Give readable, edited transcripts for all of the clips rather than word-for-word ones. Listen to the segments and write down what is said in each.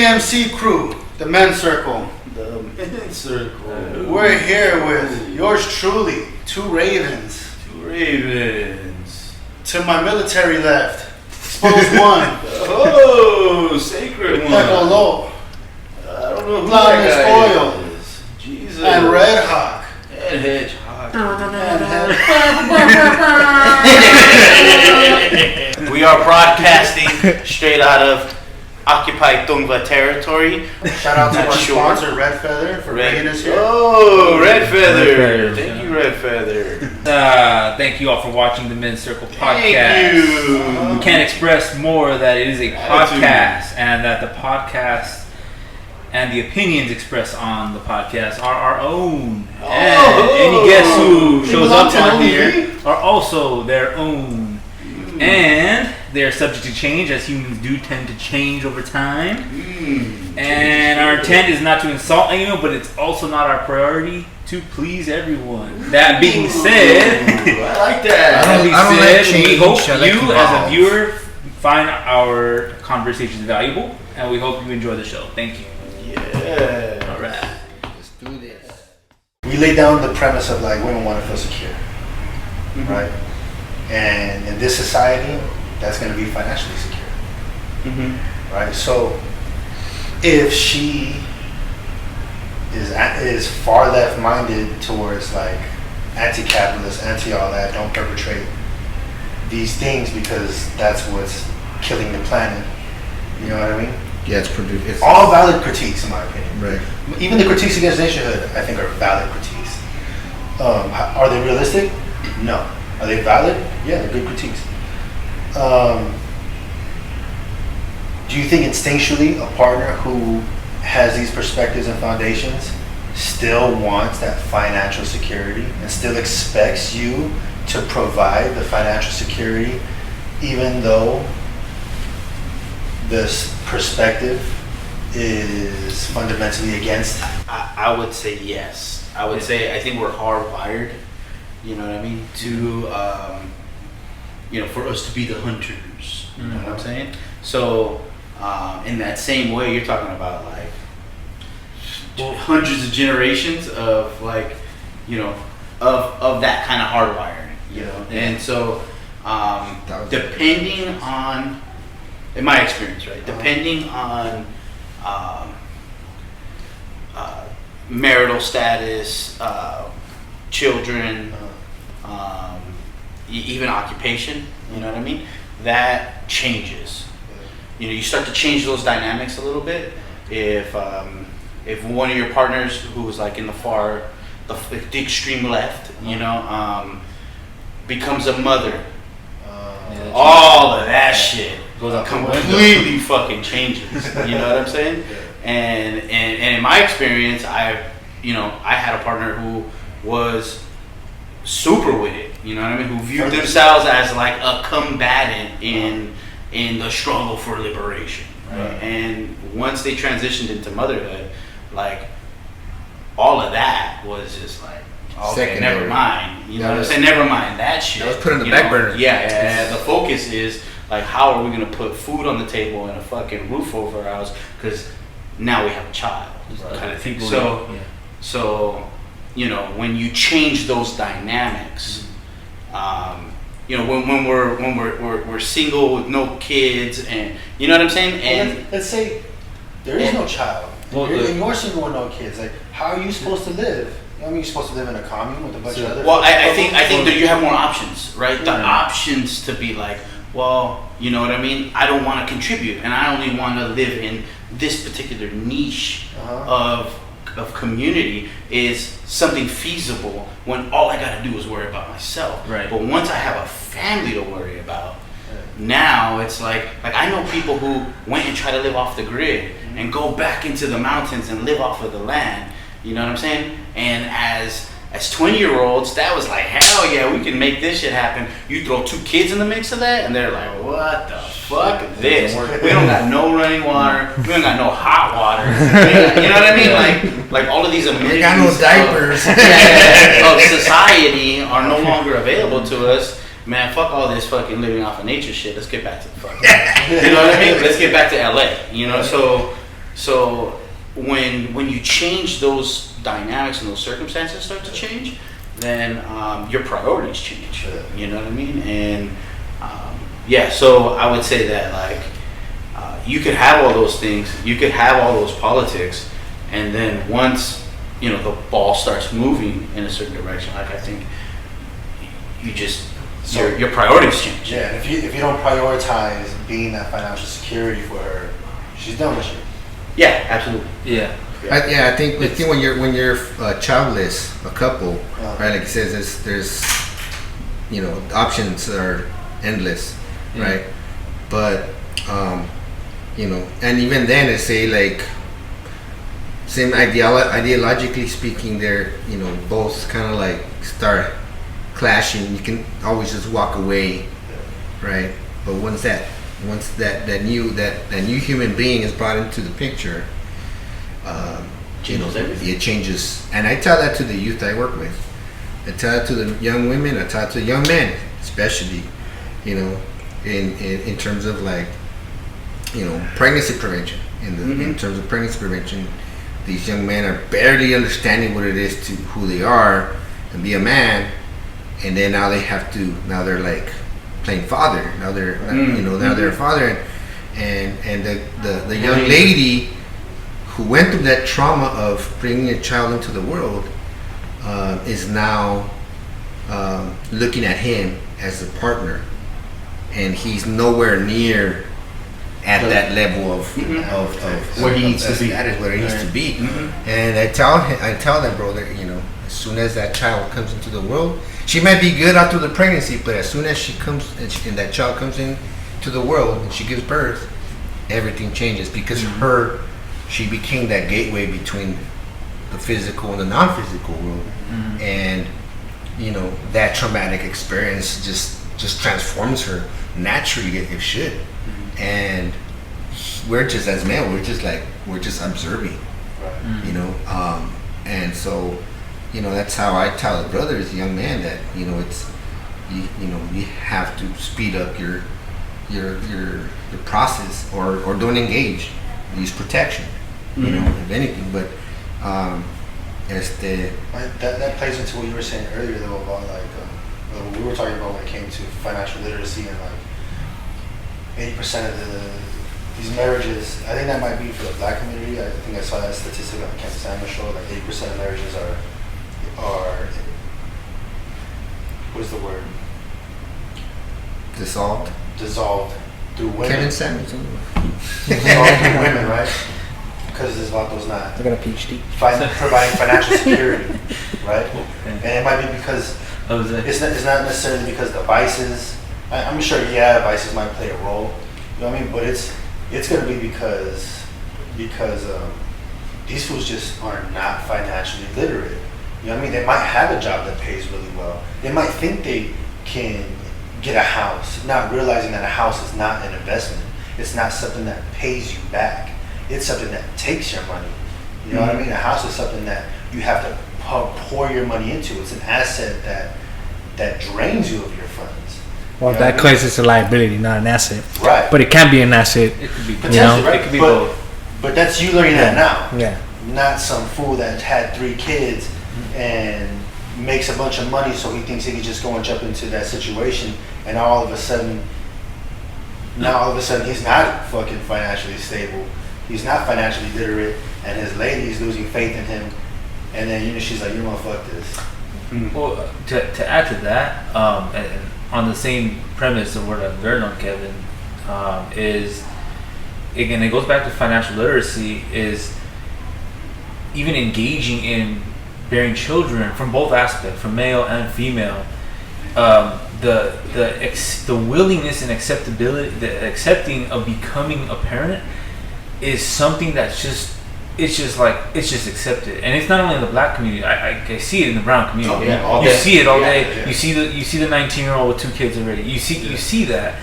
TMC crew, the men's circle. The men's circle. We're here with yours truly, two ravens. Two ravens. To my military left, exposed one. Oh, sacred one. Echo Low. I don't know who Blindness that Oil. guy is. Jesus. And Red Hawk. And Hedgehog. We are broadcasting straight out of occupied Tungva territory. Shout out to our sponsor, Red Feather, for bringing us here. Oh, Red Feather. Thank you, Red Feather. Thank you all for watching the Men's Circle podcast. Thank you. We can't express more that it is a podcast and that the podcast and the opinions expressed on the podcast are our own. And any guest who shows up on here are also their own. And they are subject to change, as humans do tend to change over time. And our intent is not to insult anyone, but it's also not our priority to please everyone. That being said, I like that. We hope you, as a viewer, find our conversations valuable, and we hope you enjoy the show. Thank you. Yeah. All right. Let's do this. We lay down the premise of like women want to feel secure, right? And in this society, that's going to be financially secure, right? So if she is far left minded towards like anti-capitalist, anti all that, don't perpetrate these things because that's what's killing the planet. You know what I mean? Yeah, it's all valid critiques, in my opinion. Right. Even the critiques against nationhood, I think, are valid critiques. Are they realistic? No. Are they valid? Yeah, they're good critiques. Do you think instinctually a partner who has these perspectives and foundations still wants that financial security and still expects you to provide the financial security, even though this perspective is fundamentally against? I would say yes. I would say I think we're hardwired. You know what I mean? To for us to be the hunters. You know what I'm saying? So in that same way, you're talking about like hundreds of generations of like of that kind of hardwiring. You know, and so depending on, in my experience, right? Depending on marital status, children, even occupation, you know what I mean? That changes. You know, you start to change those dynamics a little bit. If one of your partners who is like in the extreme left, becomes a mother, all of that shit completely fucking changes. You know what I'm saying? And in my experience, I had a partner who was super with it. You know what I mean? Who viewed themselves as like a combatant in the struggle for liberation. Right? And once they transitioned into motherhood, like all of that was just like, okay, never mind. You know what I'm saying? Never mind that shit. That was put on the back burner. Yeah. The focus is like, how are we gonna put food on the table and a fucking roof over our house? Because now we have a child. Right? Kind of thing. So when you change those dynamics, when we're single with no kids, and you know what I'm saying. And let's say there is no child. And you're single with no kids. Like, how are you supposed to live? I mean, you're supposed to live in a commune with a bunch of other. Well, I think that you have more options, right? The options to be like, well, you know what I mean? I don't want to contribute, and I only want to live in this particular niche of community is something feasible when all I got to do is worry about myself. Right. But once I have a family to worry about, now it's like I know people who went and tried to live off the grid and go back into the mountains and live off of the land. You know what I'm saying? And as 20-year-olds, that was like, hell yeah, we can make this shit happen. You throw 2 kids in the mix of that, and they're like, what the fuck is this? We don't got no running water. We don't got no hot water. You know what I mean? Like all of these amenities. We got no diapers. Of society are no longer available to us. Man, fuck all this fucking living off of nature shit. Let's get back to the fucking. You know what I mean? Let's get back to LA. You know, so So when you change those dynamics and those circumstances start to change, then your priorities change. You know what I mean? And so I would say that like you could have all those things, you could have all those politics, and then once the ball starts moving in a certain direction, like I think you just your priorities change. Yeah, and if you don't prioritize being that financial security for her, she's done with you. Yeah, absolutely. Yeah. I think when you're childless, a couple, right? Like it says, there's options are endless, right? But and even then, they say like same ideologically speaking, they're both kind of like start clashing. You can always just walk away, right? But once that new human being is brought into the picture, it changes. And I tell that to the youth I work with. I tell it to the young women. I tell it to the young men, especially, in terms of like, pregnancy prevention. In terms of pregnancy prevention, these young men are barely understanding what it is to who they are and be a man, and then now they're like playing father. Now they're now they're a father, and the young lady who went through that trauma of bringing a child into the world is now looking at him as a partner, and he's nowhere near at that level of where he needs to be. That is where he needs to be. And I tell that brother, as soon as that child comes into the world, she might be good out through the pregnancy, but as soon as she comes and that child comes into the world and she gives birth, everything changes because she became that gateway between the physical and the non-physical world, and that traumatic experience just transforms her naturally. It should, and we're just as men, we're just observing, and so that's how I tell the brothers, young man, that it's you have to speed up your process or don't engage, use protection. If anything, but that plays into what you were saying earlier though about like what we were talking about when it came to financial literacy, and like 80% of these marriages, I think that might be for the black community. I think I saw that statistic on the Kansas Samuel show, like 80% of marriages are what is the word? Dissolved through women. Kevin Samuels. Dissolved through women, right? Because this Vato's not. I got a PhD. Providing financial security, right? And it might be because it's not necessarily because the vices. I'm sure, vices might play a role. You know what I mean? But it's going to be because these fools just are not financially literate. You know what I mean? They might have a job that pays really well. They might think they can get a house, not realizing that a house is not an investment. It's not something that pays you back. It's something that takes your money. You know what I mean? A house is something that you have to pour your money into. It's an asset that drains you of your funds. Well, that case is a liability, not an asset. Right. But it can be an asset. It could be potentially, right? It could be both. But that's you learning that now. Yeah. Not some fool that had 3 kids and makes a bunch of money, so he thinks he can just go and jump into that situation, and all of a sudden he's not fucking financially stable. He's not financially literate, and his lady is losing faith in him, and then she's like, you know what, fuck this. Well, to add to that, and on the same premise of what I've learned on Kevin, is again, it goes back to financial literacy, is even engaging in bearing children from both aspects, from male and female. The willingness and acceptability, the accepting of becoming a parent is something that's just accepted, and it's not only in the black community. I see it in the brown community. You see it all day. Yeah. You see the 19-year-old with 2 kids already. You see that,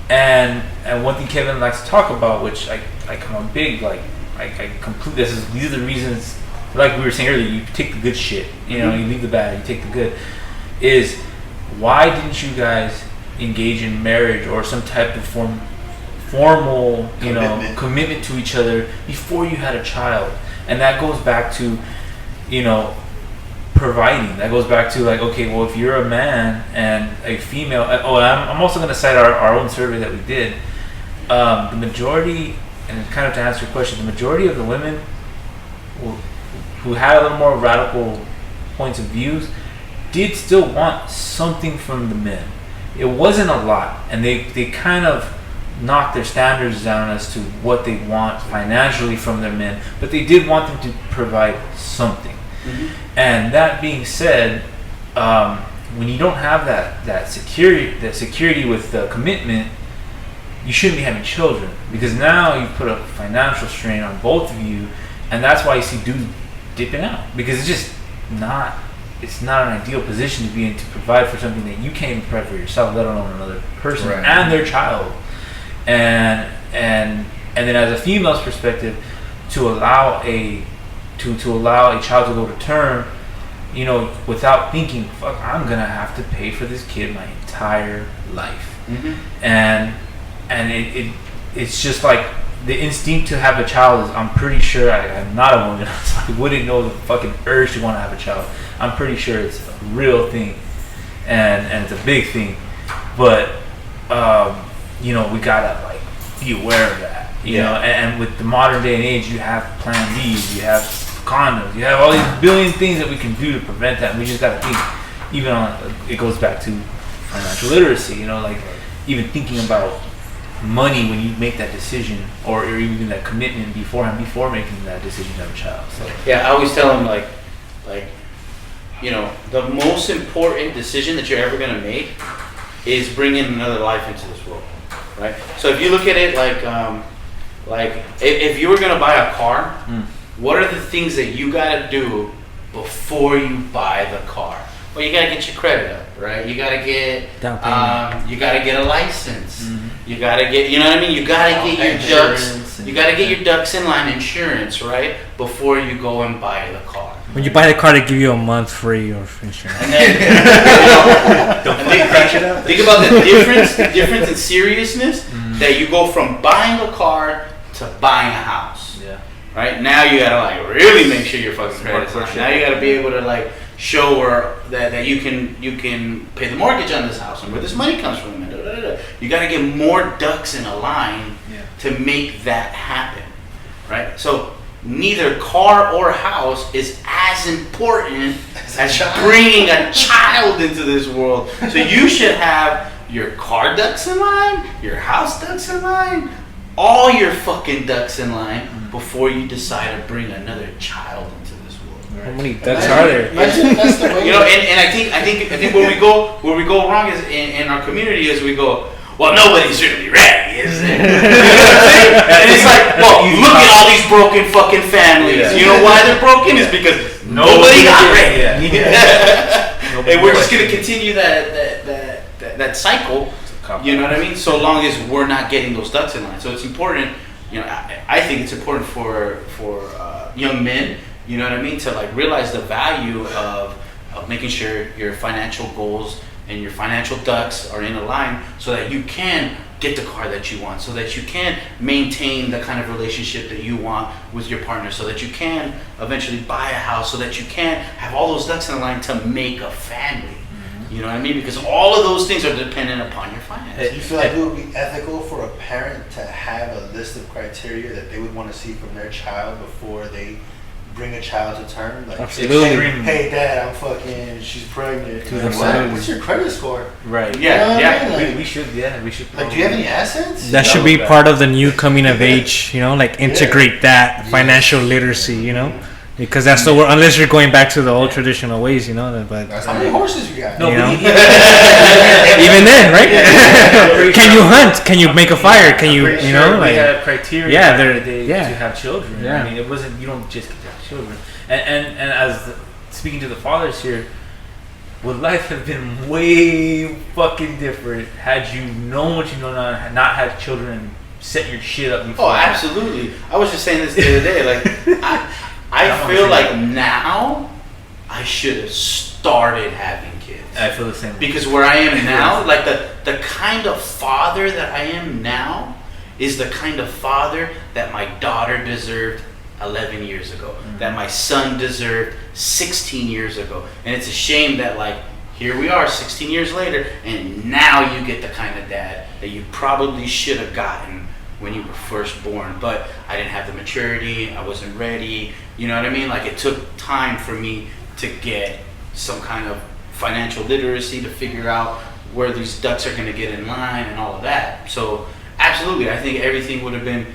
and one thing Kevin likes to talk about, which I come on big, like I complete. These are the reasons. Like we were saying earlier, you take the good shit. You leave the bad, you take the good. Is why didn't you guys engage in marriage or some type of formal, commitment to each other before you had a child. And that goes back to, providing. That goes back to like, okay, well, if you're a man and a female, I'm also going to cite our own survey that we did. The majority, and kind of to answer your question, the majority of the women who had a little more radical points of views did still want something from the men. It wasn't a lot, and they kind of knocked their standards down as to what they want financially from their men, but they did want them to provide something. Mm-hmm. And that being said, when you don't have that security with the commitment, you shouldn't be having children, because now you put a financial strain on both of you, and that's why you see dudes dipping out, because it's not an ideal position to be in to provide for something that you can't even provide for yourself, let alone another person and their child. And then as a female's perspective, to allow a child to go to term, without thinking, fuck, I'm gonna have to pay for this kid my entire life. Mm-hmm. And it's just like the instinct to have a child is, I'm pretty sure, I'm not a woman, so I wouldn't know the fucking urge to want to have a child. I'm pretty sure it's a real thing, and it's a big thing, but we gotta like be aware of that, you know. And with the modern day and age, you have Plan Bs, you have condoms, you have all these billion things that we can do to prevent that. And we just gotta think, even it goes back to financial literacy, like even thinking about money when you make that decision, or even that commitment before making that decision to have a child. So I always tell them like the most important decision that you're ever gonna make is bringing another life into this world, right? So if you look at it like if you were gonna buy a car, what are the things that you gotta do before you buy the car? Well, you gotta get your credit up, right? You gotta get you gotta get a license. Mm-hmm. You gotta get, you gotta get your ducks. You gotta get your ducks in line, insurance, right? Before you go and buy the car. When you buy the car, they give you a month free of insurance. And then think about the difference in seriousness that you go from buying a car to buying a house. Yeah. Right? Now you gotta like really make sure your fucking credit's on. Now you gotta be able to like show where that you can pay the mortgage on this house and where this money comes from. And you got to get more ducks in a line to make that happen, right? So neither car or house is as important as bringing a child into this world. So you should have your car ducks in line, your house ducks in line, all your fucking ducks in line before you decide to bring another child into this world. How many ducks are there? That's the way. And I think where we go wrong is in our community is we go, well, nobody's really ready, is it? And it's like, well, look at all these broken fucking families. Yeah. You know why they're broken? Is because nobody got ready. Yeah. And we're just gonna continue that cycle. You know what I mean? So long as we're not getting those ducks in line. So it's important. I think it's important for young men. You know what I mean? To like realize the value of making sure your financial goals and your financial ducks are in a line, so that you can get the car that you want, so that you can maintain the kind of relationship that you want with your partner, so that you can eventually buy a house, so that you can have all those ducks in a line to make a family. Mm-hmm. You know what I mean? Because all of those things are dependent upon your finances. Do you feel like it would be ethical for a parent to have a list of criteria that they would want to see from their child before they bring a child to term? Like, absolutely. Hey, Dad, she's pregnant. What's your credit score? Right. We should. Like, do you have any assets? That should be part of the new coming of age. Like integrate that financial literacy. Because that's unless you're going back to the old traditional ways. But how many horses you got? No, even then, right? Can you hunt? Can you make a fire? Can you? We have criteria. To have children. Yeah. I mean, it wasn't. You don't just get to have children. And as speaking to the fathers here, would life have been way fucking different had you known what you know now, not had children, and set your shit up before? Oh, absolutely. I was just saying this the other day. Like, I feel like now I should have started having kids. I feel the same. Because where I am now, like the kind of father that I am now is the kind of father that my daughter deserved 11 years ago, that my son deserved 16 years ago. And it's a shame that, like, here we are 16 years later, and now you get the kind of dad that you probably should have gotten when you were first born. But I didn't have the maturity, I wasn't ready, you know what I mean? Like, it took time for me to get some kind of financial literacy, to figure out where these ducks are going to get in line and all of that. So absolutely, I think everything would have been,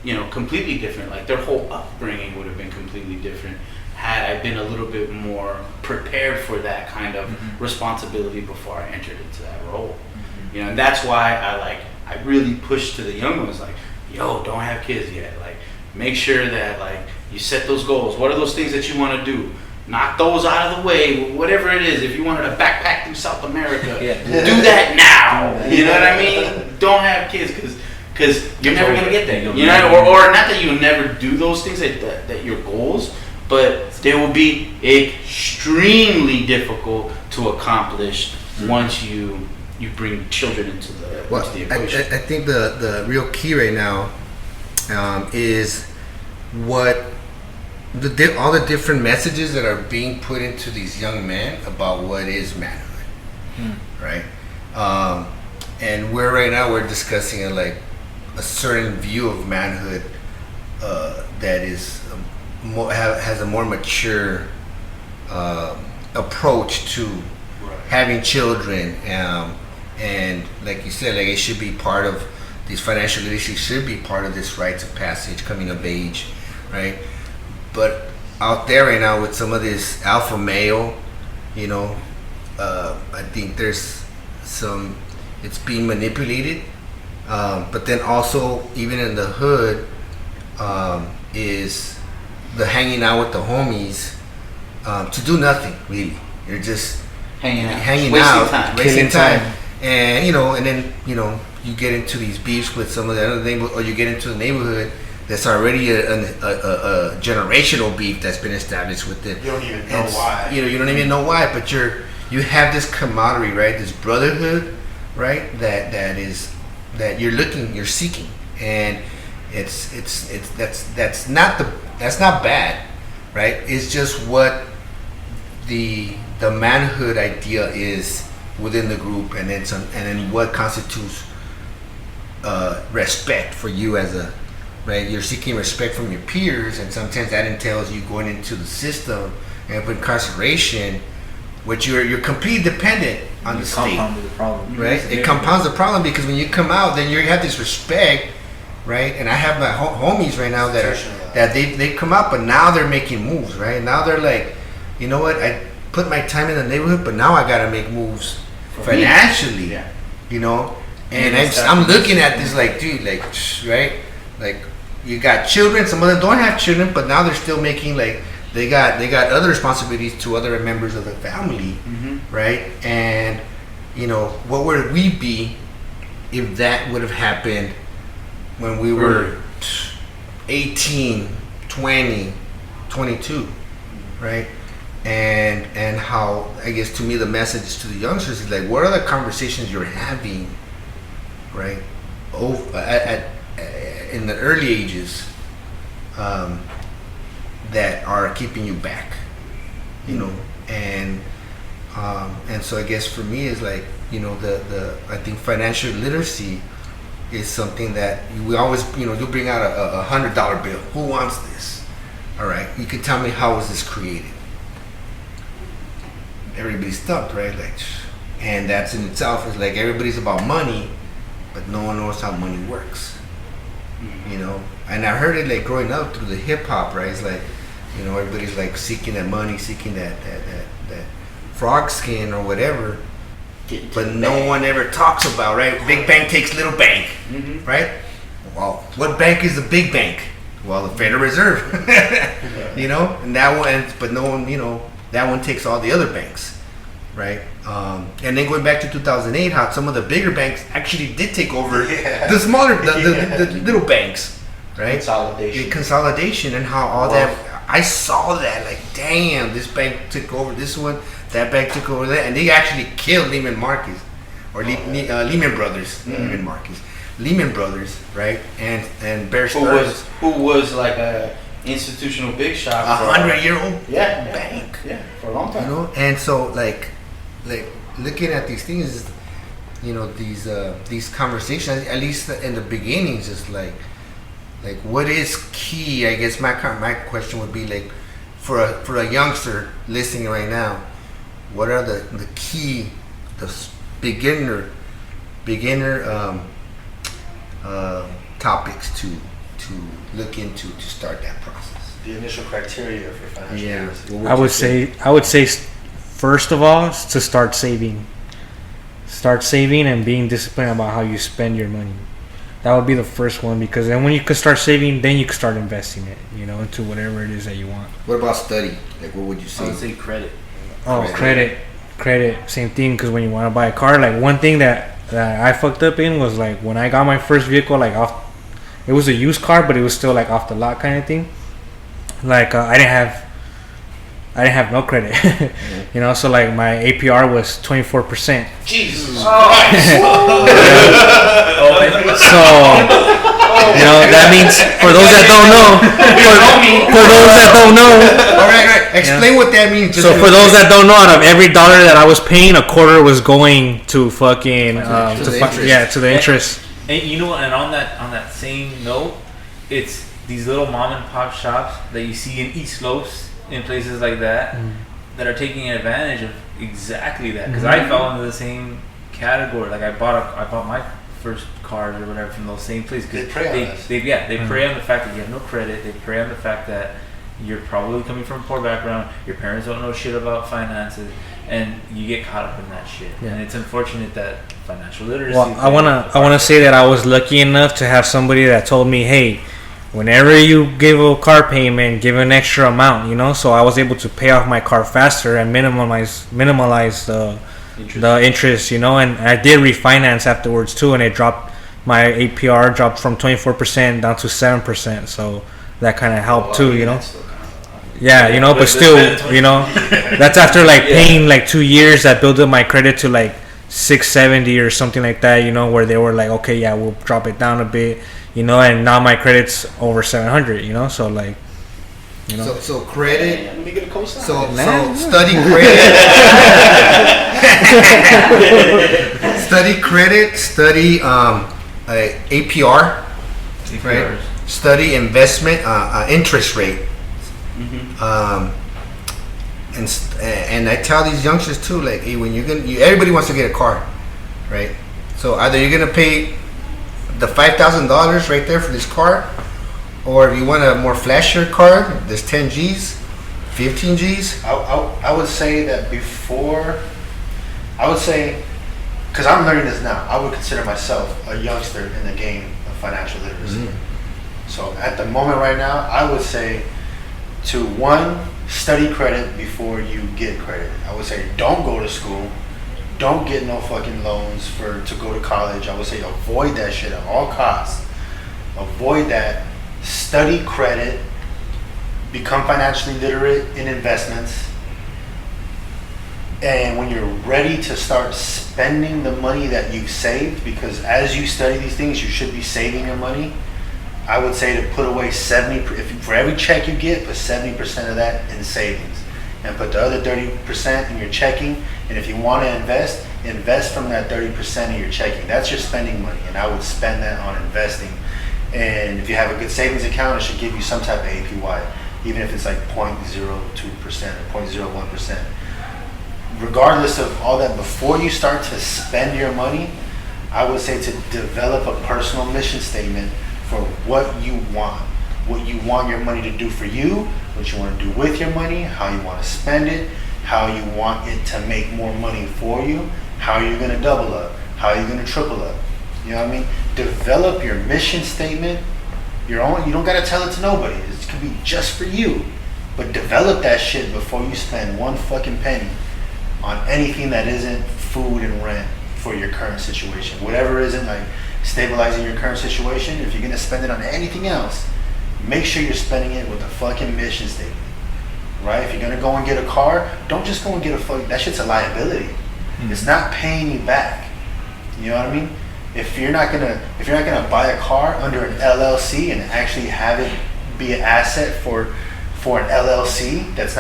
you know, completely different. Like, their whole upbringing would have been completely different had I been a little bit more prepared for that kind of responsibility before I entered into that role. You know, and that's why I really push to the young ones, like, yo, don't have kids yet. Like, make sure that, like, you set those goals. What are those things that you want to do? Knock those out of the way, whatever it is. If you wanted to backpack through South America, do that now. You know what I mean? Don't have kids because you're never going to get there. You know, or not that you'll never do those things that your goals, but they will be extremely difficult to accomplish once you bring children into the equation. I think the real key right now is what all the different messages that are being put into these young men about what is manhood, right? And right now we're discussing a certain view of manhood that is has a more mature approach to having children, and like you said, like, it should be part of these financial literacy, should be part of this rites of passage, coming of age, right? But out there right now with some of this alpha male, you know, I think there's it's being manipulated, but then also even in the hood is the hanging out with the homies to do nothing really. You're just hanging out, wasting time, and then you get into these beefs with some of the other neighborhood, or you get into the neighborhood that's already a generational beef that's been established with it. You don't even know why. You don't even know why, but you have this camaraderie, right? This brotherhood, right? That you're seeking, and that's not bad, right? It's just what the manhood idea is within the group, and then what constitutes respect for you as a, right? You're seeking respect from your peers, and sometimes that entails you going into the system and with incarceration, which you're completely dependent on the state. The problem. Right? It compounds the problem, because when you come out, then you have this respect, right? And I have my homies right now that they come out, but now they're making moves, right? Now they're like, you know what? I put my time in the neighborhood, but now I gotta make moves financially, you know. And I'm looking at this like, dude, like, right? Like, you got children. Some of them don't have children, but now they're still making, like, they got other responsibilities to other members of the family, right? And what would we be if that would have happened when we were 18, 20, 22, right? And how, I guess, to me, the message to the youngsters is like, what are the conversations you're having, right? In the early ages, that are keeping you back, and so I guess for me is like, I think financial literacy is something that we always, you bring out a $100 bill. Who wants this? All right, you can tell me, how was this created? Everybody's stumped, right? Like, and that's in itself is like, everybody's about money, but no one knows how money works. And I heard it like growing up through the hip hop, right? It's like, everybody's like seeking that money, seeking that frog skin or whatever, but no one ever talks about, right? Big bank takes little bank, right? Well, what bank is the big bank? Well, the Federal Reserve, and that one, but no one, that one takes all the other banks, right? And then going back to 2008, how some of the bigger banks actually did take over the smaller, the little banks, right? Consolidation, and how all that, I saw that, like, damn, this bank took over this one, that bank took over that, and they actually killed Lehman Marcus, or Lehman Brothers, Lehman Marcus. Lehman Brothers, right? And Bear Stearns. Who was like a institutional big shot. 100-year-old bank. Yeah, for a long time. You know, and so like looking at these things, you know, these conversations, at least in the beginnings, is like what is key? I guess my question would be like, for a youngster listening right now, what are the key, the beginner topics to look into to start that process? The initial criteria for financial literacy. I would say first of all is to start saving. Start saving and being disciplined about how you spend your money. That would be the first one, because then when you can start saving, then you can start investing it, you know, into whatever it is that you want. What about study? Like, what would you say? I would say credit. Oh, credit, same thing. Because when you want to buy a car, like one thing that I fucked up in was like when I got my first vehicle, like it was a used car, but it was still like off the lot kind of thing. Like I didn't have no credit, you know. So like my APR was 24%. Jesus Christ! So you know that means for those that don't know, all right, explain what that means. So for those that don't know, out of every dollar that I was paying, a quarter was going to fucking to the interest. And you know, and on that same note, it's these little mom and pop shops that you see in East Los, in places like that, that are taking advantage of exactly that. Because I fell into the same category. Like I bought my first cars or whatever from those same places. They prey on us. They prey on the fact that you have no credit. They prey on the fact that you're probably coming from a poor background. Your parents don't know shit about finances, and you get caught up in that shit. Yeah. And it's unfortunate that financial literacy. Well, I wanna say that I was lucky enough to have somebody that told me, hey, whenever you give a car payment, give an extra amount, you know. So I was able to pay off my car faster and minimize the interest, you know. And I did refinance afterwards too, and it dropped. My APR dropped from 24% down to 7%. So that kind of helped too, you know. Yeah, you know, but still, you know, that's after like paying like 2 years. That built up my credit to like 670 or something like that, you know, where they were like, okay, yeah, we'll drop it down a bit. You know, and now my credit's over 700. You know, so like, you know. So credit. Let me get a cosign. So study credit. Study credit. Study APR. Right. Study investment interest rate. And I tell these youngsters too, like, hey, when everybody wants to get a car, right? So either you're gonna pay the $5,000 right there for this car, or if you want a more flashier car, there's 10 G's, 15 G's. I would say that because I'm learning this now, I would consider myself a youngster in the game of financial literacy. So at the moment right now, I would say to study credit before you get credit. I would say don't go to school. Don't get no fucking loans to go to college. I would say avoid that shit at all costs. Avoid that. Study credit. Become financially literate in investments. And when you're ready to start spending the money that you've saved, because as you study these things, you should be saving your money. I would say to put away for every check you get, put 70% of that in savings. And put the other 30% in your checking. And if you want to invest from that 30% of your checking. That's your spending money, and I would spend that on investing. And if you have a good savings account, it should give you some type of APY, even if it's like 0.02% or 0.01%. Regardless of all that, before you start to spend your money, I would say to develop a personal mission statement for what you want your money to do for you, what you want to do with your money, how you want to spend it, how you want it to make more money for you, how you're going to double up, how you're going to triple up. You know what I mean? Develop your mission statement, your own. You don't got to tell it to nobody. It could be just for you. But develop that shit before you spend one fucking penny on anything that isn't food and rent for your current situation. Whatever isn't like stabilizing your current situation, if you're going to spend it on anything else, make sure you're spending it with a fucking mission statement, right? If you're gonna go and get a car, don't just go and get that shit's a liability. It's not paying you back. You know what I mean? if you're not gonna buy a car under an LLC and actually have it be an asset for an LLC that's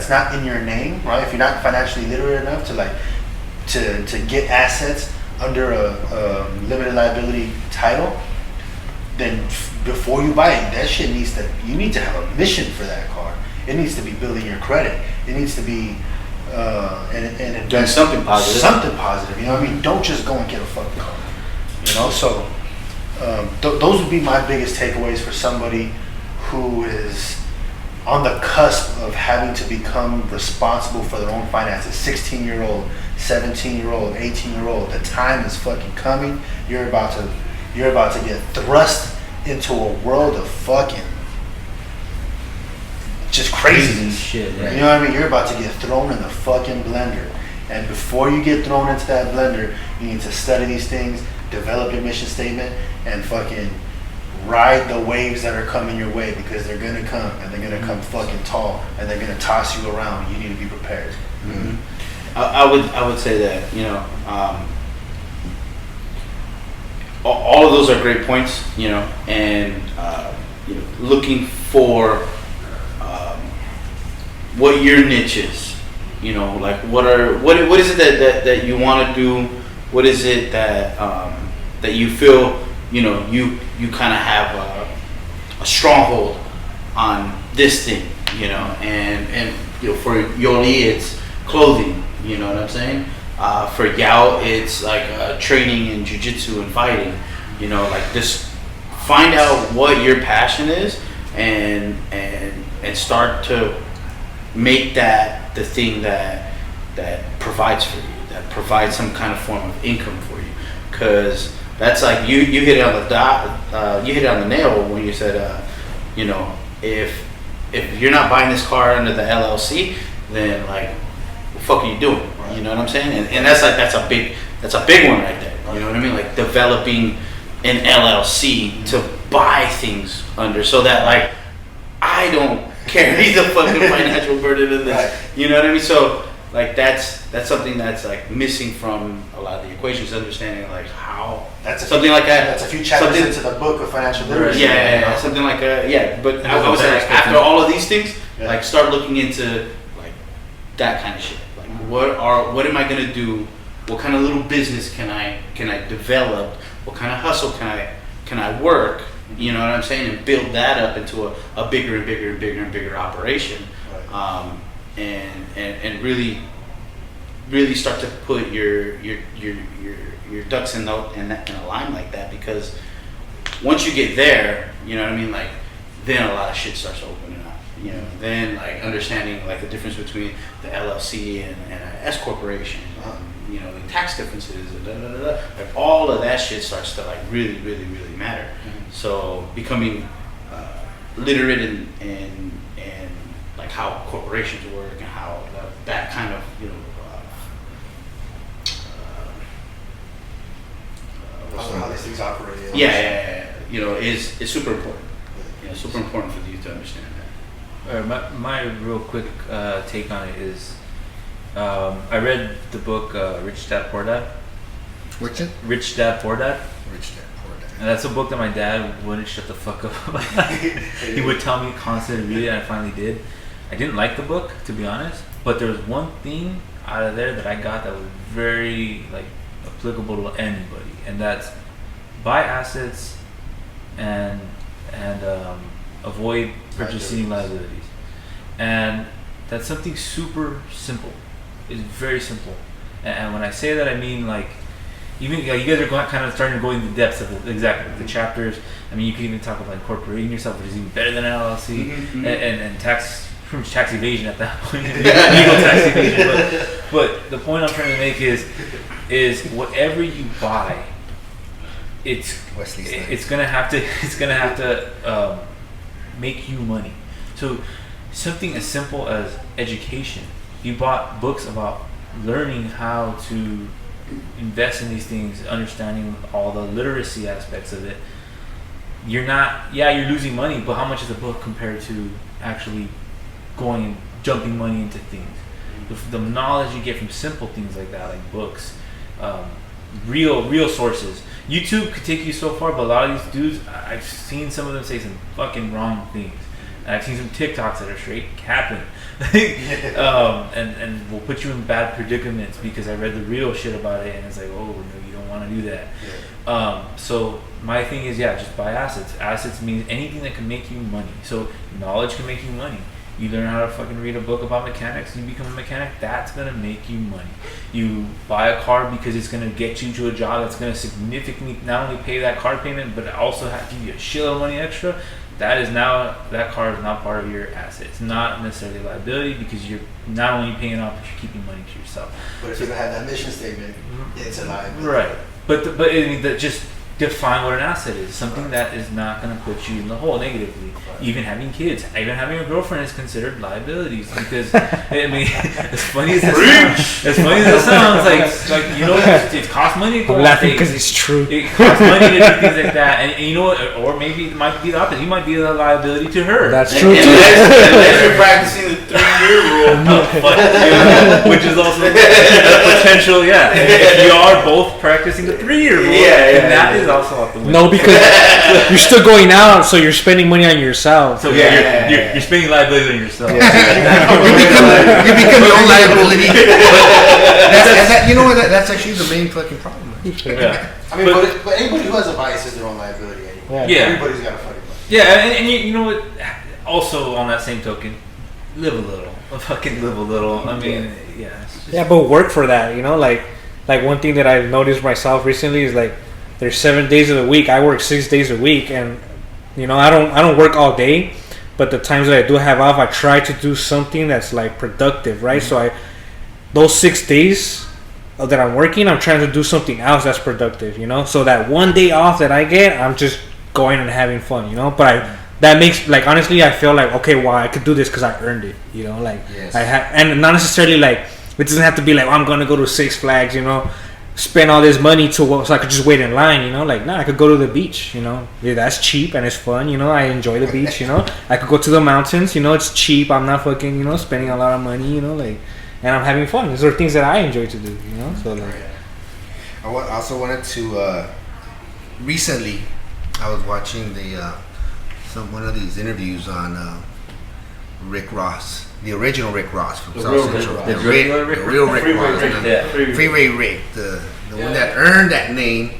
not in your name, right? If you're not financially literate enough to get assets under a limited liability title, then before you buy it, that shit you need to have a mission for that car. It needs to be building your credit. It needs to be and doing something positive. Something positive. You know what I mean? Don't just go and get a fucking car. You know, so those would be my biggest takeaways for somebody who is on the cusp of having to become responsible for their own finances. 16-year-old, 17-year-old, 18-year-old. The time is fucking coming. You're about to get thrust into a world of fucking just crazy shit. Right? You know what I mean? You're about to get thrown in the fucking blender. And before you get thrown into that blender, you need to study these things, develop your mission statement, and fucking ride the waves that are coming your way, because they're gonna come, and they're gonna come fucking tall, and they're gonna toss you around. You need to be prepared. Mm-hmm. I would say that, you know, all of those are great points, you know, and you know, looking for what your niche is, you know, like what is it that you want to do? What is it that that you feel, you know, you kind of have a stronghold on this thing, you know, and you know, for Yoli it's clothing, you know what I'm saying? For Yao it's like training in jiu-jitsu and fighting, you know, like just find out what your passion is and start to make that the thing that provides for you, that provides some kind of form of income for you. Because that's like you hit it on the dot, you hit it on the nail when you said, you know, if you're not buying this car under the LLC, then like what the fuck are you doing? You know what I'm saying? And that's a big one right there. You know what I mean? Like developing an LLC to buy things under, so that like I don't carry the fucking financial burden of this. Right. You know what I mean? So like that's something that's like missing from a lot of the equations, understanding like how something like that. That's a few chapters into the book of financial literacy. Yeah, something like but I would say like after all of these things, like start looking into like that kind of shit. Like what am I gonna do? What kind of little business can I develop? What kind of hustle can I work? You know what I'm saying? And build that up into a bigger and bigger and bigger and bigger operation. Right. And really start to put your ducks in a line like that, because once you get there, you know what I mean, like then a lot of shit starts opening up. You know, then like understanding like the difference between the LLC and an S corporation, you know, the tax differences, and like all of that shit starts to like really matter. Mm-hmm. So becoming literate in like how corporations work and how that kind of, you know, how these things operate. Yeah. You know, is super important. You know, super important for you to understand that. My real quick take on it is, I read the book Rich Dad Poor Dad. Which it? Rich Dad Poor Dad. Rich Dad Poor Dad. And that's a book that my dad wouldn't shut the fuck up about. He would tell me constantly to read it, and I finally did. I didn't like the book, to be honest, but there was one thing out of there that I got that was very like applicable to anybody, and that's buy assets and avoid purchasing liabilities. And that's something super simple. It's very simple. And when I say that, I mean like, even you guys are kind of starting to go into the depths of the chapters. I mean, you can even talk about incorporating yourself, which is even better than LLC, and tax evasion at that point, legal tax evasion. But the point I'm trying to make is whatever you buy, it's gonna have to make you money. So something as simple as education. You bought books about learning how to invest in these things, understanding all the literacy aspects of it. You're losing money, but how much is a book compared to actually going and jumping money into things? The knowledge you get from simple things like that, like books, real sources. YouTube could take you so far, but a lot of these dudes, I've seen some of them say some fucking wrong things. And I've seen some TikToks that are straight capping. And will put you in bad predicaments because I read the real shit about it, and it's like, oh no, you don't want to do that. So my thing is, just buy assets. Assets means anything that can make you money. So knowledge can make you money. You learn how to fucking read a book about mechanics, you become a mechanic, that's gonna make you money. You buy a car because it's gonna get you to a job that's gonna significantly not only pay that car payment, but also give you a shitload of money extra. That car is not part of your asset. It's not necessarily a liability because you're not only paying off, but you're keeping money to yourself. But if you don't have that mission statement, it's a liability. Right. But I mean, that just define what an asset is. Something that is not going to put you in the hole negatively. Even having kids, even having a girlfriend is considered liabilities because I mean, as funny as it sounds, like you know, it costs money. I'm laughing because it's true. It costs money to do things like that, and you know what? Or maybe it might be the opposite. You might be a liability to her. That's true. Unless you're practicing the 3-year rule, which is also a potential. Yeah, if you are both practicing the 3-year rule, that is also off the window. No, because you're still going out, so you're spending money on yourself. So you're spending liability on yourself. You become your own liability. You know what? That's actually the main fucking problem. Yeah. I mean, but anybody who has a vice is their own liability anyway. Yeah. Everybody's got a fucking vice. Yeah, and you know what? Also, on that same token, live a little. Fucking live a little. I mean, yeah, but work for that. You know, like one thing that I've noticed myself recently is like there's 7 days of the week. I work 6 days a week, and you know, I don't work all day, but the times that I do have off, I try to do something that's like productive, right? So those 6 days that I'm working, I'm trying to do something else that's productive, you know. So that 1 day off that I get, I'm just going and having fun, you know. But that makes, like, honestly, I feel like, okay, well, I could do this because I earned it, you know. Like and not necessarily like it doesn't have to be like, I'm gonna go to Six Flags, you know, spend all this money so I could just wait in line, you know. Like, I could go to the beach, you know. Yeah, that's cheap and it's fun, you know. I enjoy the beach, you know. I could go to the mountains, you know. It's cheap. I'm not fucking, you know, spending a lot of money, you know, like, and I'm having fun. These are things that I enjoy to do, you know. So like, I also wanted to recently I was watching one of these interviews on Rick Ross, the original Rick Ross from South Central, the real Rick Ross, Freeway Rick, the one that earned that name,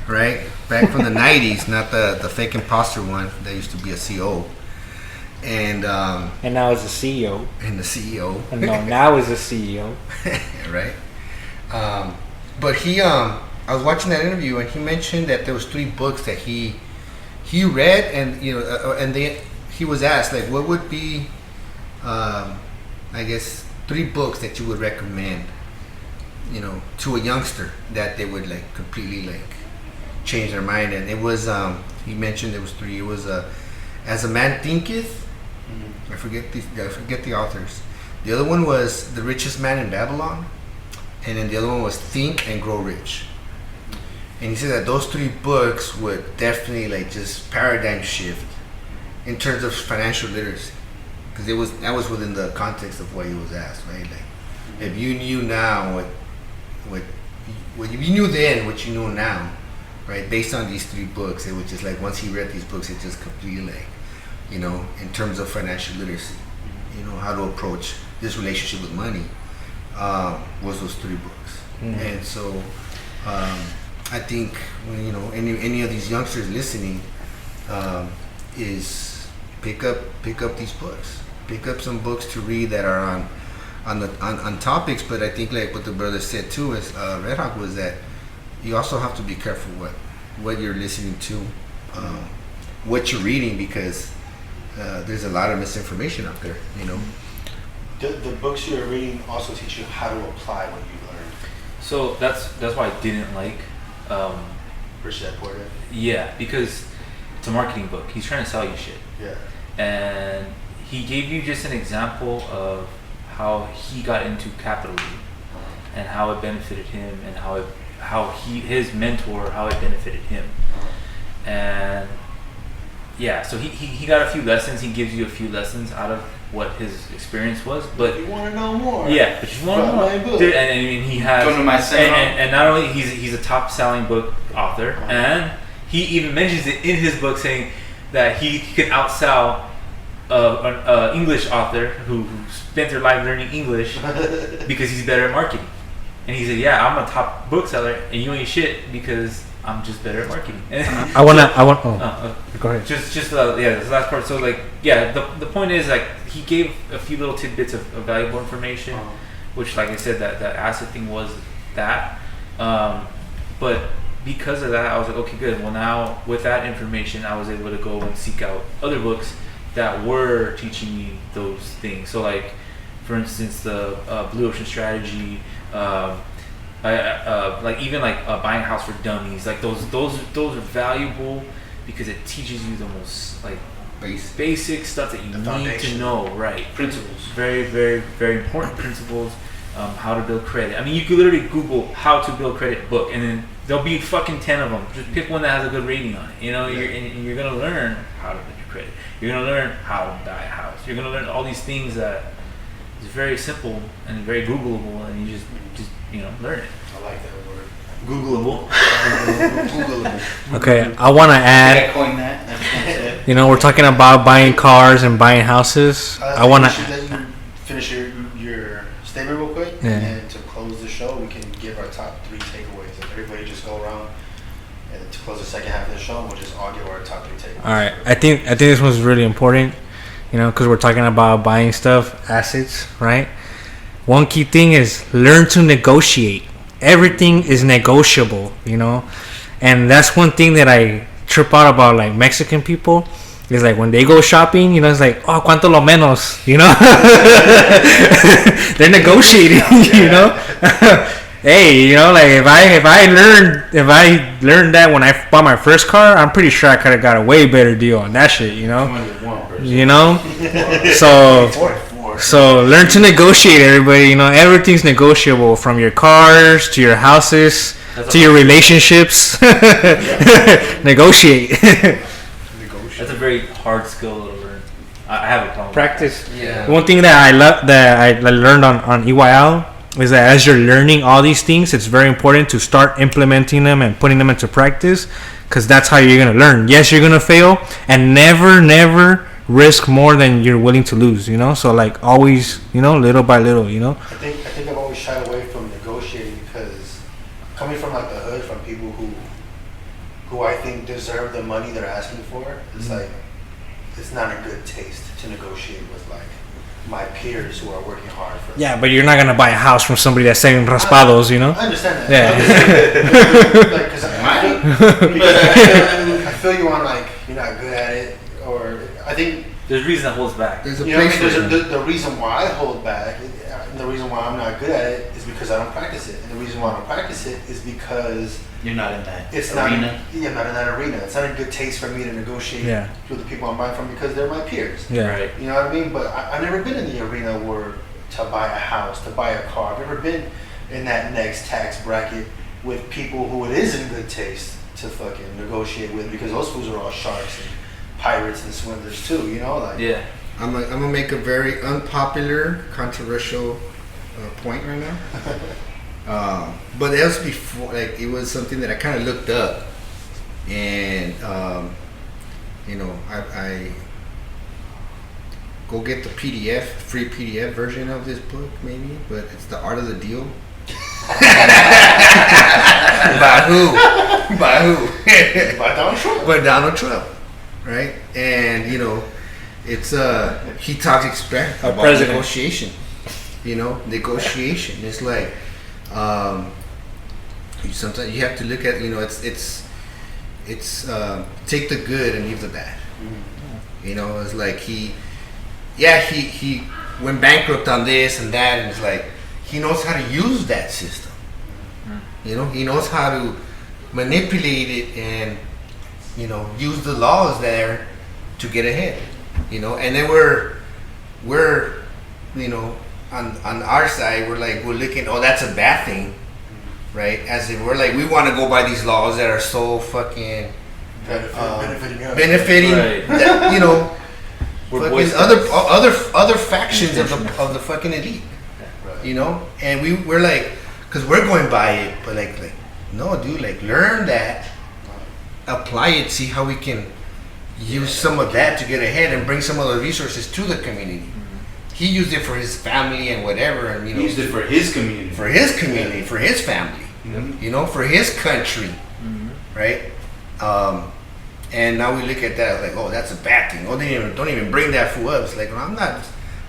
right? Back from the '90s, not the fake imposter one that used to be a CO. And now it's a CEO. And the CEO. And no, now is a CEO. Right. But I was watching that interview, and he mentioned that there was 3 books that he read, and you know, he was asked, like, what would be, I guess, 3 books that you would recommend, you know, to a youngster that they would like completely like change their mind. And it was he mentioned there was 3. It was As a Man Thinketh. I forget the authors. The other one was The Richest Man in Babylon, and then the other one was Think and Grow Rich. And he said that those 3 books would definitely like just paradigm shift in terms of financial literacy, because that was within the context of what he was asked, right? Like, if you knew now what you knew then, what you know now, right? Based on these 3 books, it was just like once he read these books, it just completely like, you know, in terms of financial literacy, you know, how to approach this relationship with money, was those 3 books. And so I think when, you know, any of these youngsters listening, is pick up these books, pick up some books to read that are on topics. But I think like what the brother said too is Red Hawk, was that you also have to be careful what you're listening to, what you're reading, because there's a lot of misinformation out there, you know. The books you're reading also teach you how to apply what you learned. So that's why I didn't like Rich Dad Poor Dad. Yeah, because it's a marketing book. He's trying to sell you shit. Yeah. And he gave you just an example of how he got into capitalism and how it benefited him, and his mentor, how it benefited him. And yeah, so he got a few lessons. He gives you a few lessons out of what his experience was. But you want to know more. Yeah, but you want to know more. Dude, and he has, and not only he's a top selling book author, and he even mentions it in his book, saying that he could outsell an English author who spent their life learning English because he's better at marketing. And he said, "Yeah, I'm a top bookseller, and you ain't shit because I'm just better at marketing." I want. Go ahead. Just the last part. So like, yeah, the point is like he gave a few little tidbits of valuable information, which, like I said, that asset thing was that. But because of that, I was like, okay, good. Well, now with that information, I was able to go and seek out other books that were teaching me those things. So like, for instance, the Blue Ocean Strategy. Like even like Buying a House for Dummies, like those are valuable because it teaches you the most like basic stuff that you need to know, right? Principles, very, very, very important principles. How to build credit. I mean, you could literally Google how to build credit book, and then there'll be fucking 10 of them. Just pick one that has a good rating on it. You know, you're gonna learn how to build your credit. You're gonna learn how to buy a house. You're gonna learn all these things that is very simple and very Googleable, and you just learn it. I like that word. Googleable. Googleable. Okay, I want to add. I coined that. We're talking about buying cars and buying houses. I want to finish your statement real quick, and to close the show, we can give our top 3 takeaways. And everybody just go around, and to close the second half of the show, we'll just all give our top 3 takeaways. All right, I think this one's really important. Because we're talking about buying stuff, assets, right? One key thing is learn to negotiate. Everything is negotiable, and that's one thing that I trip out about, like Mexican people. Is like when they go shopping, it's like, oh, cuánto lo menos, they're negotiating, Hey, like if I learned that when I bought my first car, I'm pretty sure I could have got a way better deal on that shit, So learn to negotiate, everybody. Everything's negotiable, from your cars to your houses to your relationships. Negotiate. That's a very hard skill to learn. I have a problem. Practice. Yeah. One thing that I learned on EYL is that as you're learning all these things, it's very important to start implementing them and putting them into practice, because that's how you're going to learn. Yes, you're going to fail, and never risk more than you're willing to lose, So like always, little by little, I think I've always shied away from negotiating because coming from like the hood, from people who I think deserve the money they're asking for, it's like it's not a good taste to negotiate with like my peers who are working hard for. Yeah, but you're not gonna buy a house from somebody that's selling raspados, I understand that. Yeah. Like, because I feel you on like you're not good at it, or I think there's a reason that holds back. There's the reason why I hold back, and the reason why I'm not good at it is because I don't practice it, and the reason why I don't practice it is because you're not in that arena. I'm not in that arena. It's not a good taste for me to negotiate with the people I'm buying from because they're my peers. Yeah. Right. You know what I mean? But I've never been in the arena where to buy a house, to buy a car. I've never been in that next tax bracket with people who it is in good taste to fucking negotiate with, because those fools are all sharks and pirates and swindlers too. Yeah. I'm gonna make a very unpopular, controversial point right now. But that was before, like, it was something that I kind of looked up, and I go get the free PDF version of this book, maybe, but it's The Art of the Deal. By who? By Donald Trump. By Donald Trump, right? And it's he talks about president. negotiation. Negotiation. It's like sometimes you have to look at it's take the good and leave the bad. It's like he went bankrupt on this and that, and it's like he knows how to use that system. He knows how to manipulate it and use the laws there to get ahead. And then we're on our side, we're looking, oh, that's a bad thing, right? As if we're like, we want to go by these laws that are so fucking benefiting us. Benefiting, right. that, fucking other factions of the fucking elite. You know, and we're like, because we're going by it, but like no, dude, like learn that, apply it, see how we can use some of that to get ahead and bring some of the resources to the community. He used it for his family and whatever, and he used it for his community, for his family, you know, for his country, right? And now we look at that like, oh, that's a bad thing. Oh, don't even bring that fool up. It's like, well,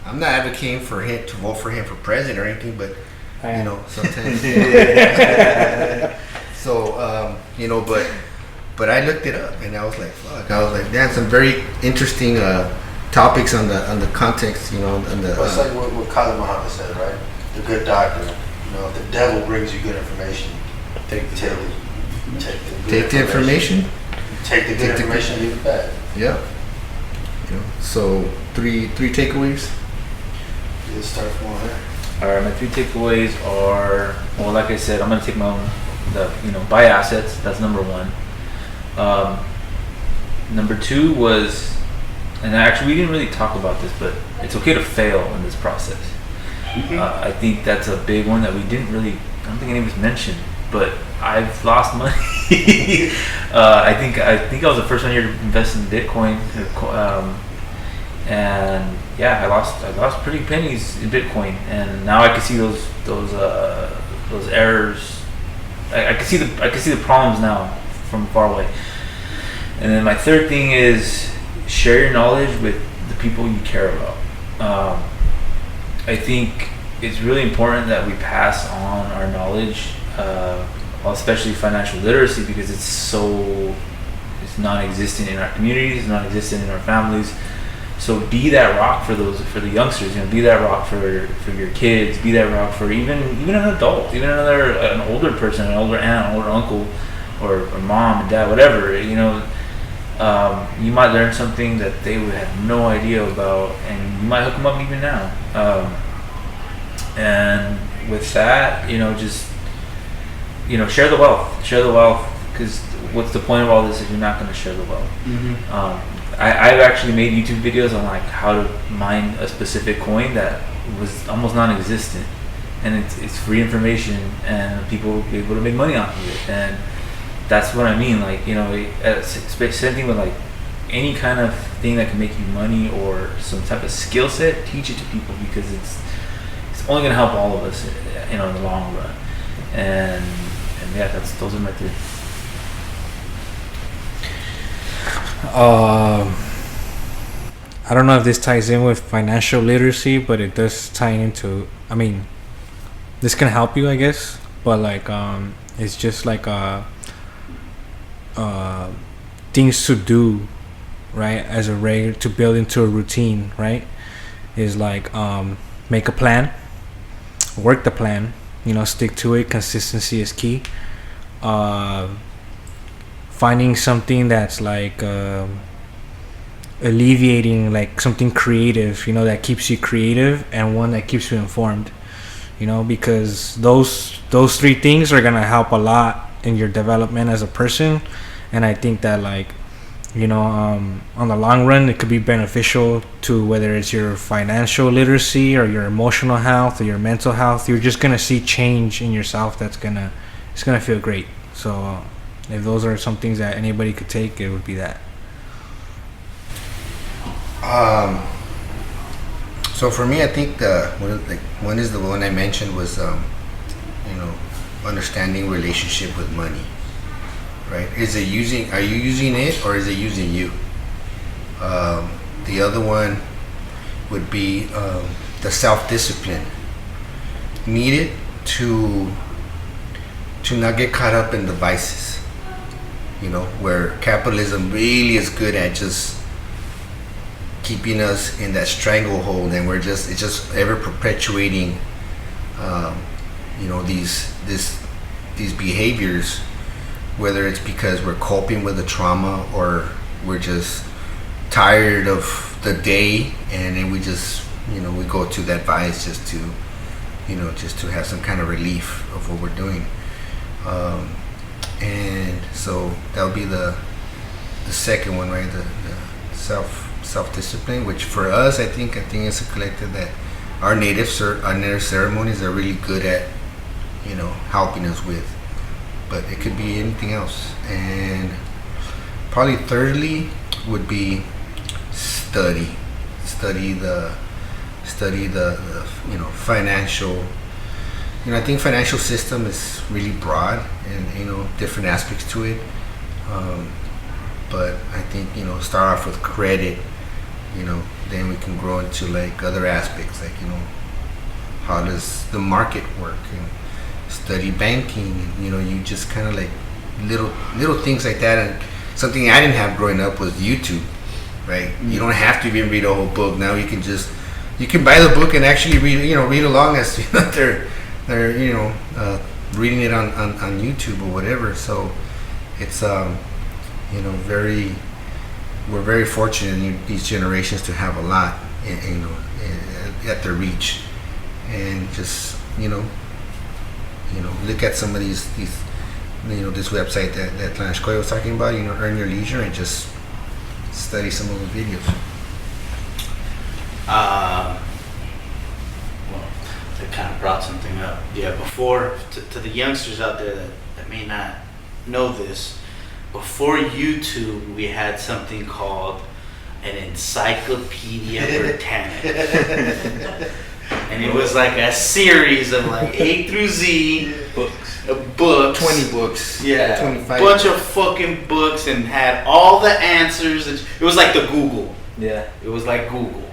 I'm not advocating for him to vote for him for president or anything, but you know, sometimes. So you know, but I looked it up and I was like, fuck. I was like, damn, some very interesting topics on the context, you know, on the. Well, it's like what Khalid Muhammad said, right? The good doctor. You know, if the devil brings you good information, take the information. Take the good information and leave it bad. Yeah. You know, so three takeaways. Let's start from over there. All right, my 3 takeaways are, well, like I said, I'm gonna take my own. Buy assets. That's number 1. Number 2 was, and actually we didn't really talk about this, but it's okay to fail in this process. I think that's a big one that we didn't really. I don't think any of us mentioned, but I've lost money. I think I was the first one here to invest in Bitcoin, and yeah, I lost pretty pennies in Bitcoin, and now I can see those errors. I can see the problems now from far away. And then my third thing is share your knowledge with the people you care about. I think it's really important that we pass on our knowledge, especially financial literacy, because it's non-existent in our communities, non-existent in our families. So be that rock for the youngsters. Be that rock for your kids. Be that rock for even an adult, even an older person, an older aunt, an older uncle, or mom and dad, whatever. You might learn something that they would have no idea about, and you might hook them up even now. And with that, just share the wealth. Share the wealth, because what's the point of all this if you're not going to share the wealth? I've actually made YouTube videos on like how to mine a specific coin that was almost non-existent, and it's free information, and people will be able to make money off of it. And that's what I mean. Like, same thing with like any kind of thing that can make you money or some type of skill set. Teach it to people, because it's only going to help all of us, in the long run. And yeah, those are my 3. I don't know if this ties in with financial literacy, but it does tie into. I mean, this can help you, I guess. But like, it's just like things to do, right? As a regular, to build into a routine, right? Is like make a plan, work the plan. Stick to it. Consistency is key. Finding something that's like alleviating, like something creative, that keeps you creative, and one that keeps you informed, because those 3 things are gonna help a lot in your development as a person. And I think that like, on the long run, it could be beneficial to whether it's your financial literacy or your emotional health or your mental health. You're just gonna see change in yourself it's gonna feel great. So if those are some things that anybody could take, it would be that. So for me, I think one is the one I mentioned was, understanding relationship with money. Right? Are you using it, or is it using you? The other one would be the self-discipline needed to not get caught up in the vices. Where capitalism really is good at just keeping us in that stranglehold, and it's just ever perpetuating, these behaviors, whether it's because we're coping with the trauma or we're just tired of the day, and then we just, we go to that vice just to have some kind of relief of what we're doing. And so that would be the second one, right? The self-discipline, which for us, I think it's a collective that our native ceremonies are really good at, helping us with. But it could be anything else. And probably thirdly would be study the financial. I think financial system is really broad and different aspects to it. But I think start off with credit. Then we can grow into like other aspects, like how does the market work, and study banking, and you just kind of like little things like that. And something I didn't have growing up was YouTube, right? You don't have to even read a whole book now. You can buy the book and actually read along as they're reading it on YouTube or whatever. So it's we're very fortunate in these generations to have a lot at their reach, and just look at some of these this website that Lanshkoy was talking about, Earn Your Leisure, and just study some of the videos. Well, it kind of brought something up. Yeah, before, to the youngsters out there that may not know this, before YouTube, we had something called an Encyclopedia Britannica. And it was like a series of like A through Z books. 20 books. Yeah. 25. Bunch of fucking books, and had all the answers. It was like the Google. Yeah. It was like Google.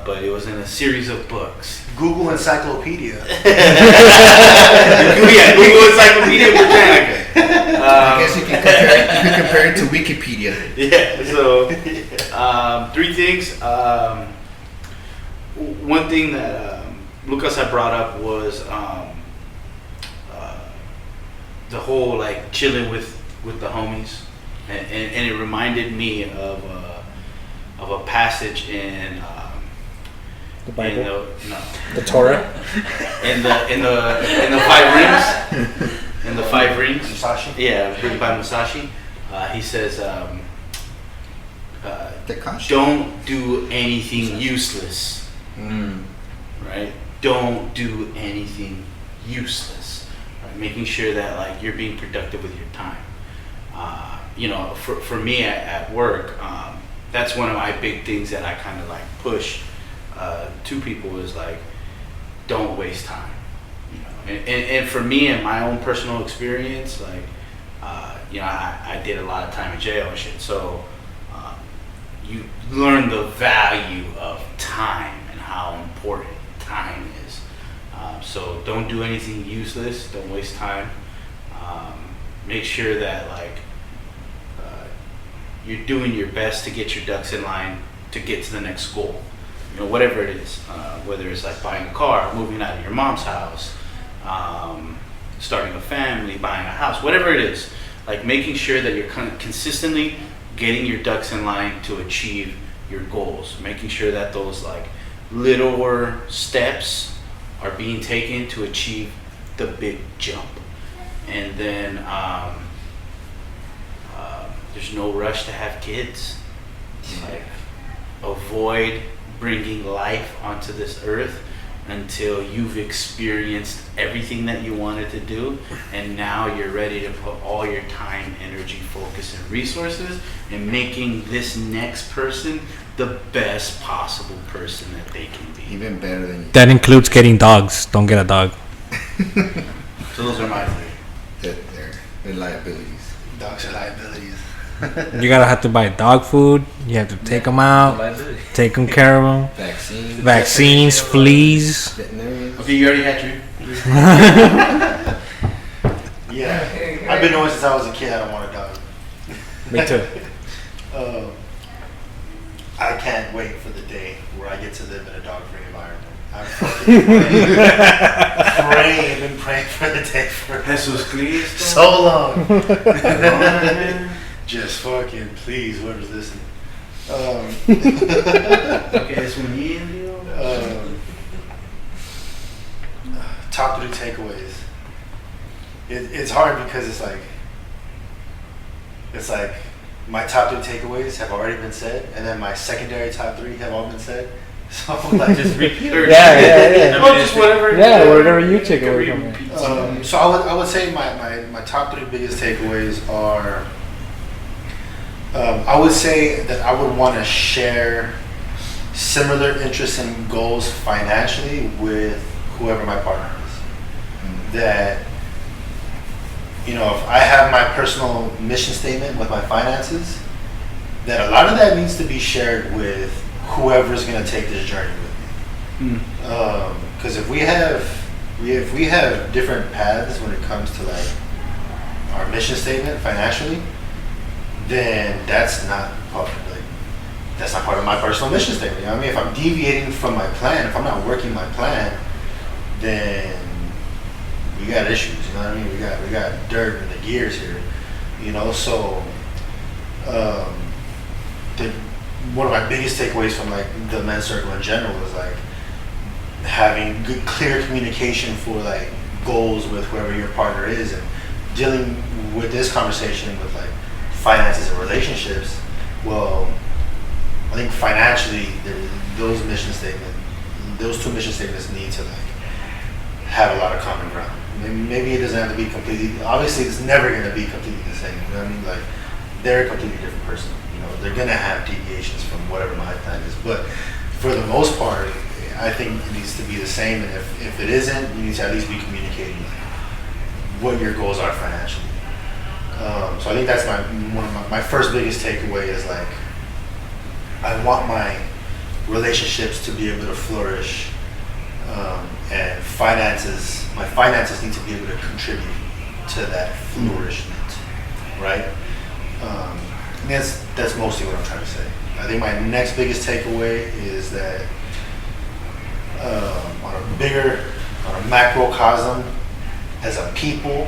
But it was in a series of books. Google Encyclopedia. Yeah, Google Encyclopedia Britannica. I guess you can compare it to Wikipedia. Yeah, so 3 things. One thing that Lucas had brought up was the whole like chilling with the homies, and it reminded me of a passage in The Bible? No. The Torah? In the 5 rings. In the 5 rings. Musashi? Yeah, written by Musashi. He says, Tekashi. don't do anything useless. Right? Don't do anything useless. Right? Making sure that like you're being productive with your time. For me at work, that's one of my big things that I kind of like push to people is like, don't waste time. And for me, in my own personal experience, like, I did a lot of time in jail and shit. So you learn the value of time and how important time is. So don't do anything useless. Don't waste time. Make sure that like you're doing your best to get your ducks in line to get to the next goal. Whatever it is, whether it's like buying a car, moving out of your mom's house, starting a family, buying a house, whatever it is, like making sure that you're consistently getting your ducks in line to achieve your goals, making sure that those like littler steps are being taken to achieve the big jump. And then there's no rush to have kids. Like, avoid bringing life onto this earth until you've experienced everything that you wanted to do, and now you're ready to put all your time, energy, focus, and resources in making this next person the best possible person that they can be. Even better than you. That includes getting dogs. Don't get a dog. So those are my 3. They're liabilities. Dogs are liabilities. You gotta have to buy dog food. You have to take them out, take them care of them. Vaccines, fleas. Veterinarians. Okay, you already had your. Yeah, I've been knowing since I was a kid I don't want a dog. Me too. I can't wait for the day where I get to live in a dog-free environment. I'm fucking praying for the day for Jesus Cristo. so long. Just fucking please, whoever's listening. Okay, es un indio. Top 3 takeaways. It's hard because it's like my top 3 takeaways have already been said, and then my secondary top 3 have all been said. So like Just repeat. Yeah. Well, just whatever. Yeah, whatever you take away from it. So I would say my top 3 biggest takeaways are. I would say that I would want to share similar interests and goals financially with whoever my partner is. That, you know, if I have my personal mission statement with my finances, that a lot of that needs to be shared with whoever's going to take this journey with me. Because if we have different paths when it comes to like our mission statement financially, then that's not part of my personal mission statement. You know what I mean? If I'm deviating from my plan, if I'm not working my plan, then we got issues. You know what I mean? We got dirt in the gears here. You know, so one of my biggest takeaways from like the men's circle in general is like having good, clear communication for like goals with whoever your partner is, and dealing with this conversation with like finances and relationships. Well, I think financially, those two mission statements need to like have a lot of common ground. Maybe it doesn't have to be completely. Obviously, it's never going to be completely the same. You know what I mean? Like they're a completely different person. You know, they're going to have deviations from whatever my plan is. But for the most part, I think it needs to be the same. And if it isn't, you need to at least be communicating what your goals are financially. So I think that's one of my first biggest takeaway is like I want my relationships to be able to flourish, and my finances need to be able to contribute to that flourishment, right? That's mostly what I'm trying to say. I think my next biggest takeaway is that on a macrocosm, as a people,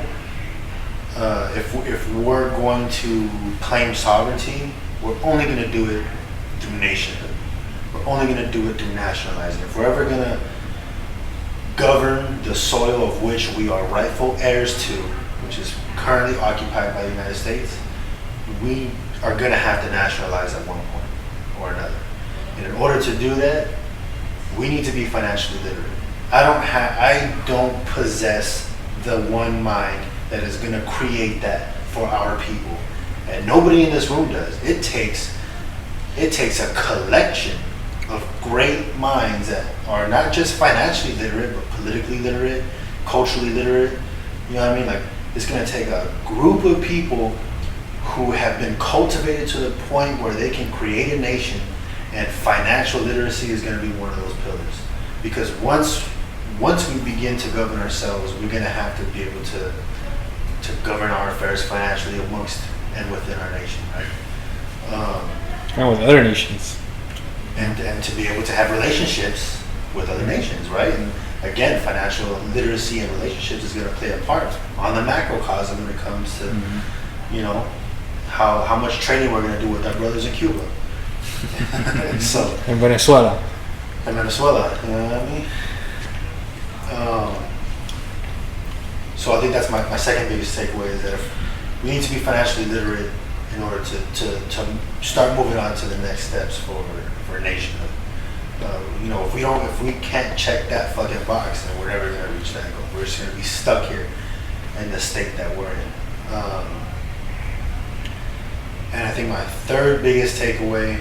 if we're going to claim sovereignty, we're only going to do it through nationhood. We're only going to do it through nationalizing. If we're ever going to govern the soil of which we are rightful heirs to, which is currently occupied by the United States, we are going to have to nationalize at one point or another. And in order to do that, we need to be financially literate. I don't possess the one mind that is going to create that for our people, and nobody in this room does. It takes a collection of great minds that are not just financially literate, but politically literate, culturally literate. You know what I mean? Like, it's going to take a group of people who have been cultivated to the point where they can create a nation, and financial literacy is going to be one of those pillars. Because once we begin to govern ourselves, we're going to have to be able to govern our affairs financially amongst and within our nation, right? And with other nations. And to be able to have relationships with other nations, right? And again, financial literacy and relationships is going to play a part on the macrocosm when it comes to, you know, how much trading we're going to do with our brothers in Cuba. So In Venezuela. you know what I mean? So I think that's my second biggest takeaway is that we need to be financially literate in order to start moving on to the next steps for nationhood. You know, if we can't check that fucking box, then we're never gonna reach that goal. We're just gonna be stuck here in the state that we're in. And I think my third biggest takeaway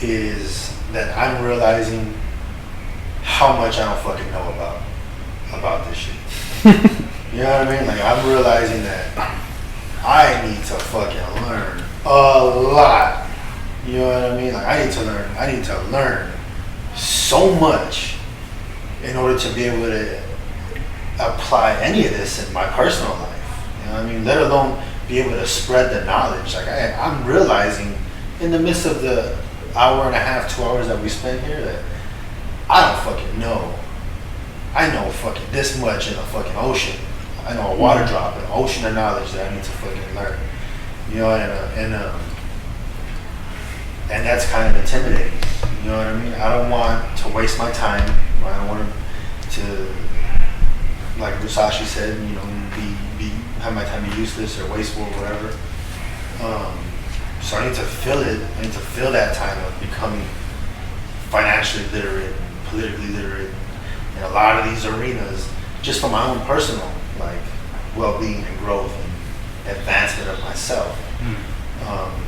is that I'm realizing how much I don't fucking know about this shit. You know what I mean? Like, I'm realizing that I need to fucking learn a lot. You know what I mean? Like, I need to learn so much in order to be able to apply any of this in my personal life. You know what I mean? Let alone be able to spread the knowledge. Like, I'm realizing in the midst of the hour and a half, 2 hours that we spend here that I don't fucking know. I know fucking this much in a fucking ocean. I know a water drop, an ocean of knowledge that I need to fucking learn. You know, and that's kind of intimidating. You know what I mean? I don't want to waste my time. I don't want to, like Musashi said, you know, have my time be useless or wasteful or whatever. So I need to fill it. I need to fill that time of becoming financially literate, politically literate in a lot of these arenas, just for my own personal like well-being and growth and advancement of myself.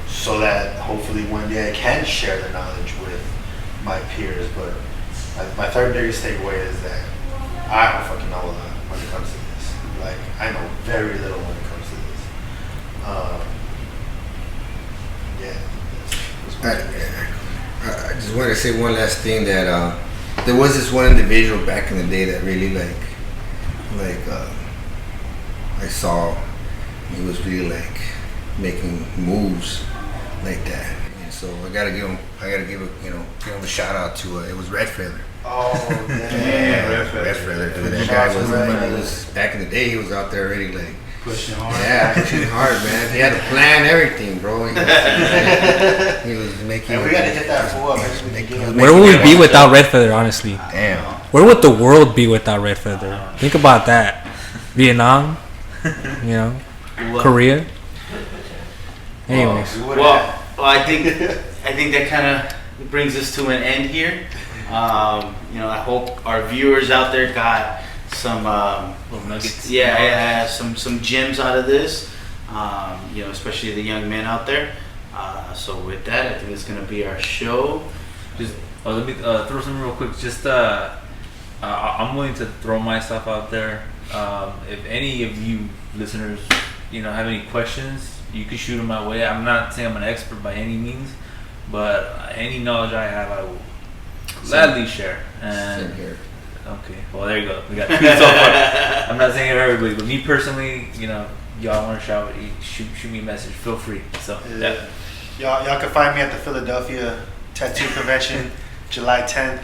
So that hopefully one day I can share the knowledge with my peers. But my third biggest takeaway is that I don't fucking know a lot when it comes to this. Like, I know very little when it comes to this. I just wanted to say one last thing, that there was this one individual back in the day that really I saw he was really like making moves like that, and so I gotta give him a shout out to it was Red Feather. Oh, Red Feather. Dude, that guy was back in the day. He was out there already like pushing hard. Yeah, pushing hard, man. He had to plan everything, bro. He was making. And we gotta hit that fool up. Where would we be without Red Feather? Honestly, damn. Where would the world be without Red Feather? Think about that. Vietnam, Korea. Anyways, well, I think that kind of brings us to an end here. I hope our viewers out there got some little nuggets. Some gems out of this. Especially the young men out there. So with that, I think it's gonna be our show. Just let me throw something real quick. Just I'm willing to throw myself out there. If any of you listeners, have any questions, you can shoot them my way. I'm not saying I'm an expert by any means, but any knowledge I have, I will gladly share. And same here. Okay, well there you go. We got two so far. I'm not saying it for everybody, but me personally, y'all want to shoot me a message. Feel free. So yeah. Y'all can find me at the Philadelphia Tattoo Convention, July 10th.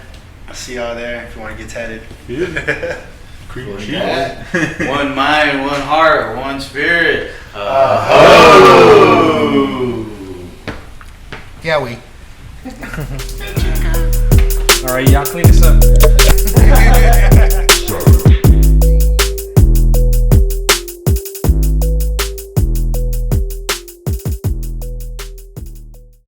I'll see y'all there if you want to get tatted. One mind, one heart, one spirit. Yeah, we. all right, y'all clean this up.